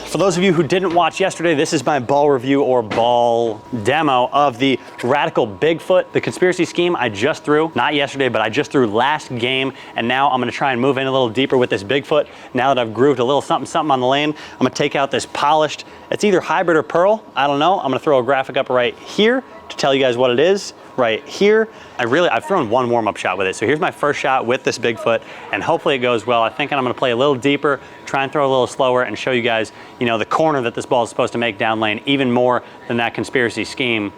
For those of you who didn't watch yesterday, this is my ball review or ball demo of the Radical Bigfoot. The conspiracy scheme I just threw, not yesterday, but I just threw last game, and now I'm gonna try and move in a little deeper with this Bigfoot. Now that I've grooved a little something on the lane, I'm gonna take out this polished, it's either hybrid or pearl, I don't know. I'm gonna throw a graphic up right here to tell you guys what it is, right here. I've thrown one warm-up shot with it. So here's my first shot with this Bigfoot, and hopefully it goes well. I think I'm gonna play a little deeper, try and throw a little slower, and show you guys, the corner that this ball is supposed to make down lane, even more than that conspiracy scheme,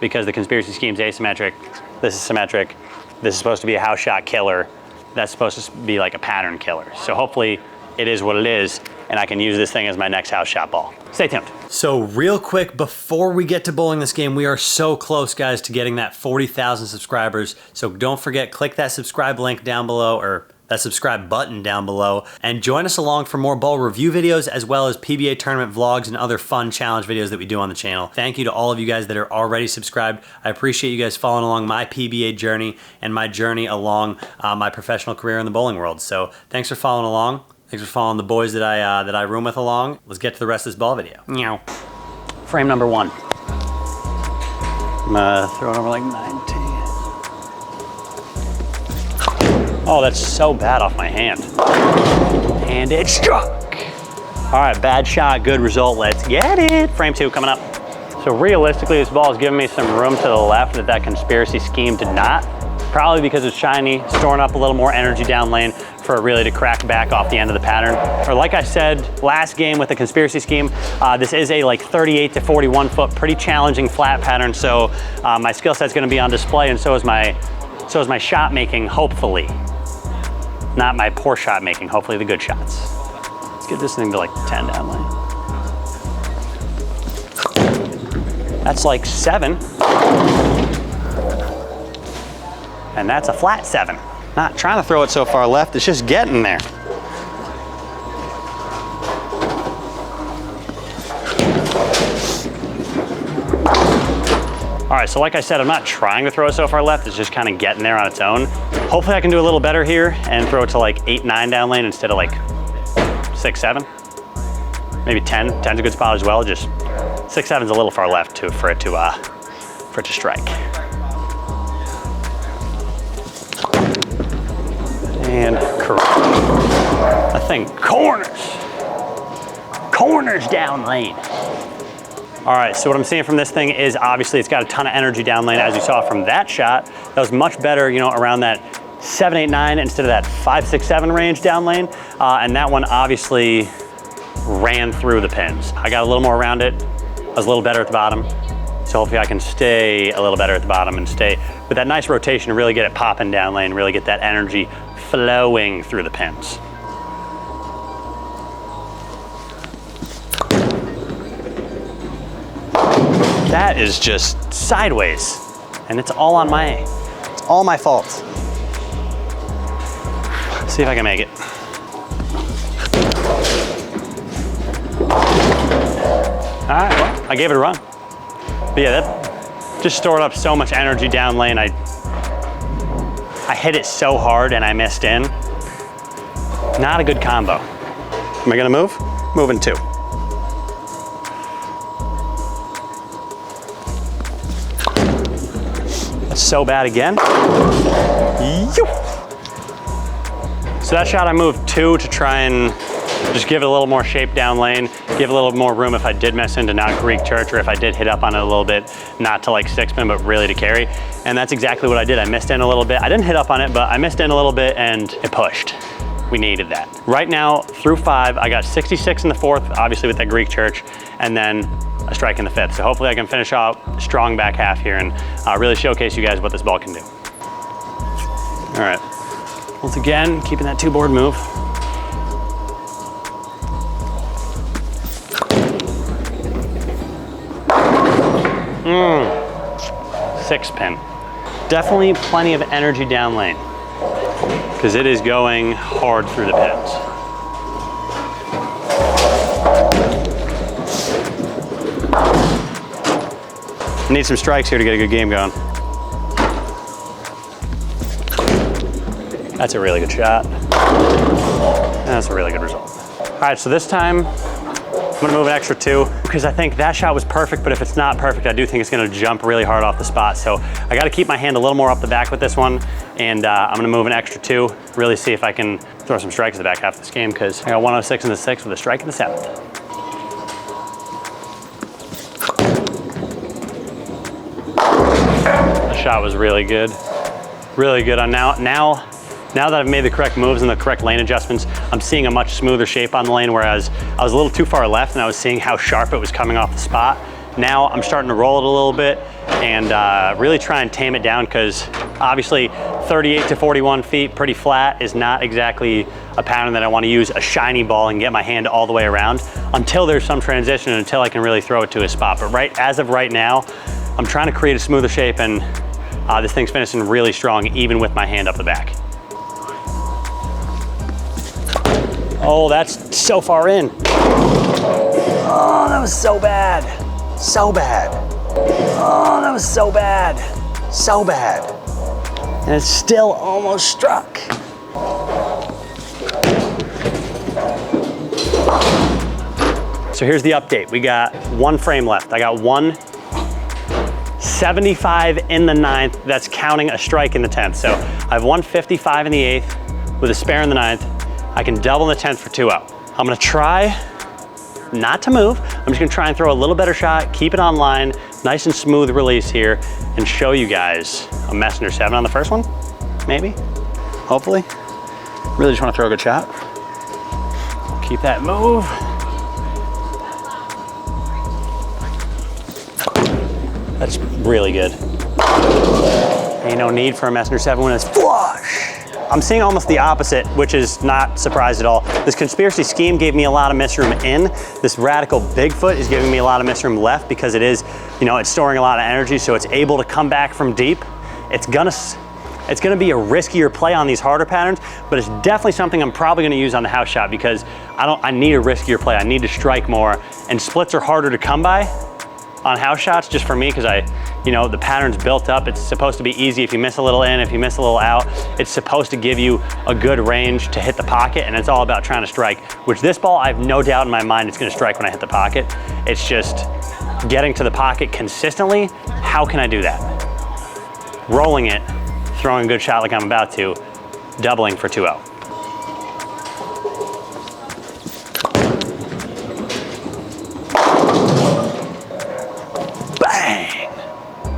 because the conspiracy scheme's asymmetric. This is symmetric. This is supposed to be a house shot killer. That's supposed to be like a pattern killer. So hopefully it is what it is, and I can use this thing as my next house shot ball. Stay tuned. So real quick, before we get to bowling this game, we are so close, guys, to getting that 40,000 subscribers. So don't forget, click that subscribe link down below, or that subscribe button down below, and join us along for more ball review videos, as well as PBA tournament vlogs and other fun challenge videos that we do on the channel. Thank you to all of you guys that are already subscribed. I appreciate you guys following along my PBA journey and my journey along my professional career in the bowling world. So thanks for following along. Thanks for following the boys that I room with along. Let's get to the rest of this ball video. Meow. Frame number 1. I'm gonna throw it over like 19. Oh, that's so bad off my hand. And it struck. All right, bad shot, good result. Let's get it. Frame 2 coming up. So realistically, this ball is giving me some room to the left that conspiracy scheme did not. Probably because it's shiny, storing up a little more energy down lane for it really to crack back off the end of the pattern. Or like I said, last game with the conspiracy scheme, this is a like 38 to 41 foot, pretty challenging flat pattern. So my skill set's gonna be on display, and so is my shot making, hopefully. Not my poor shot making, hopefully the good shots. Let's get this thing to like 10 down lane. That's like 7. And that's a flat 7. Not trying to throw it so far left, it's just getting there. All right, so like I said, I'm not trying to throw it so far left, it's just kind of getting there on its own. Hopefully I can do a little better here and throw it to like 8, 9 down lane instead of like 6, 7. Maybe 10. 10's a good spot as well. Just 6, 7's a little far left for it to strike. And correct. That thing corners down lane. All right, so what I'm seeing from this thing is obviously it's got a ton of energy down lane, as you saw from that shot. That was much better, around that 7, 8, 9 instead of that 5, 6, 7 range down lane. And that one obviously ran through the pins. I got a little more around it. I was a little better at the bottom. So hopefully I can stay a little better at the bottom and stay with that nice rotation and really get it popping down lane, really get that energy flowing through the pins. That is just sideways, and it's all my fault. See if I can make it. All right, well, I gave it a run. But yeah, that just stored up so much energy down lane. I hit it so hard and I missed in. Not a good combo. Am I gonna move? Moving 2. That's so bad again. So that shot I moved 2 to try and just give it a little more shape down lane, give a little more room if I did mess into not Greek church, or if I did hit up on it a little bit, not to like 6-pin, but really to carry. And that's exactly what I did. I missed in a little bit. I didn't hit up on it, but I missed in a little bit and it pushed. We needed that. Right now, through 5, I got 66 in the 4th, obviously with that Greek church, and then a strike in the 5th. So hopefully I can finish out strong back half here and really showcase you guys what this ball can do. All right, once again, keeping that 2-board move. 6-pin. Definitely plenty of energy down lane because it is going hard through the pins. I need some strikes here to get a good game going. That's a really good shot. That's a really good result. All right, so this time I'm gonna move an extra 2 because I think that shot was perfect, but if it's not perfect, I do think it's gonna jump really hard off the spot. So I gotta keep my hand a little more up the back with this one, and I'm gonna move an extra 2, really see if I can throw some strikes in the back half of this game, because I got 106 in the 6th with a strike in the 7th. The shot was really good. Really good. Now that I've made the correct moves and the correct lane adjustments, I'm seeing a much smoother shape on the lane, whereas I was a little too far left and I was seeing how sharp it was coming off the spot. Now I'm starting to roll it a little bit and really try and tame it down, because obviously 38 to 41 feet, pretty flat, is not exactly a pattern that I want to use a shiny ball and get my hand all the way around until there's some transition and until I can really throw it to a spot. But as of right now, I'm trying to create a smoother shape, and this thing's finishing really strong even with my hand up the back. Oh, that's so far in. Oh, that was so bad. So bad. Oh, that was so bad. So bad. And it still almost struck. So here's the update. We got 1 frame left. I got 175 in the 9th. That's counting a strike in the 10th. So I have 155 in the 8th with a spare in the 9th. I can double in the 10th for 2-0. I'm gonna try not to move. I'm just gonna try and throw a little better shot, keep it on line, nice and smooth release here, and show you guys a messenger 7 on the first one, maybe, hopefully. Really just wanna throw a good shot. Keep that move. That's really good. Ain't no need for a messenger 7 when it's flush. I'm seeing almost the opposite, which is not surprised at all. This conspiracy scheme gave me a lot of misroom in. This Radical Bigfoot is giving me a lot of misroom left, because it is, it's storing a lot of energy, so it's able to come back from deep. It's gonna be a riskier play on these harder patterns, but it's definitely something I'm probably gonna use on the house shot, because I need a riskier play. I need to strike more, and splits are harder to come by on house shots, just for me, because the pattern's built up. It's supposed to be easy if you miss a little in, if you miss a little out. It's supposed to give you a good range to hit the pocket, and it's all about trying to strike, which this ball, I have no doubt in my mind it's gonna strike when I hit the pocket. It's just getting to the pocket consistently. How can I do that? Rolling it, throwing a good shot like I'm about to, doubling for 2-0.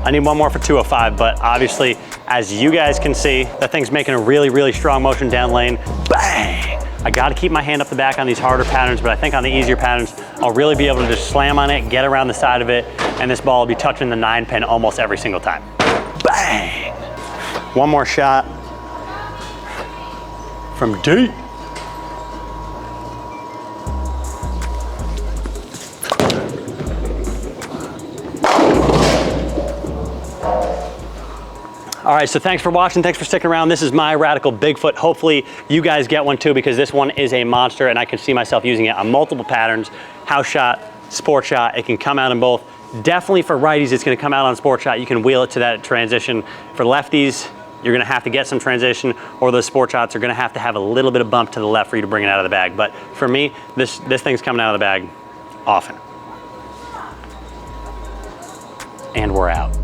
I need 1 more for 205, but obviously, as you guys can see, that thing's making a really, really strong motion down lane. Bang! I gotta keep my hand up the back on these harder patterns, but I think on the easier patterns, I'll really be able to just slam on it, get around the side of it, and this ball will be touching the 9 pin almost every single time. Bang! 1 more shot from deep. All right, so thanks for watching, thanks for sticking around. This is my Radical Bigfoot. Hopefully you guys get one too, because this one is a monster and I can see myself using it on multiple patterns. House shot, sport shot, it can come out in both. Definitely for righties, it's gonna come out on sport shot. You can wheel it to that transition. For lefties, you're gonna have to get some transition, or those sport shots are gonna have to have a little bit of bump to the left for you to bring it out of the bag. But for me, this thing's coming out of the bag often. And we're out.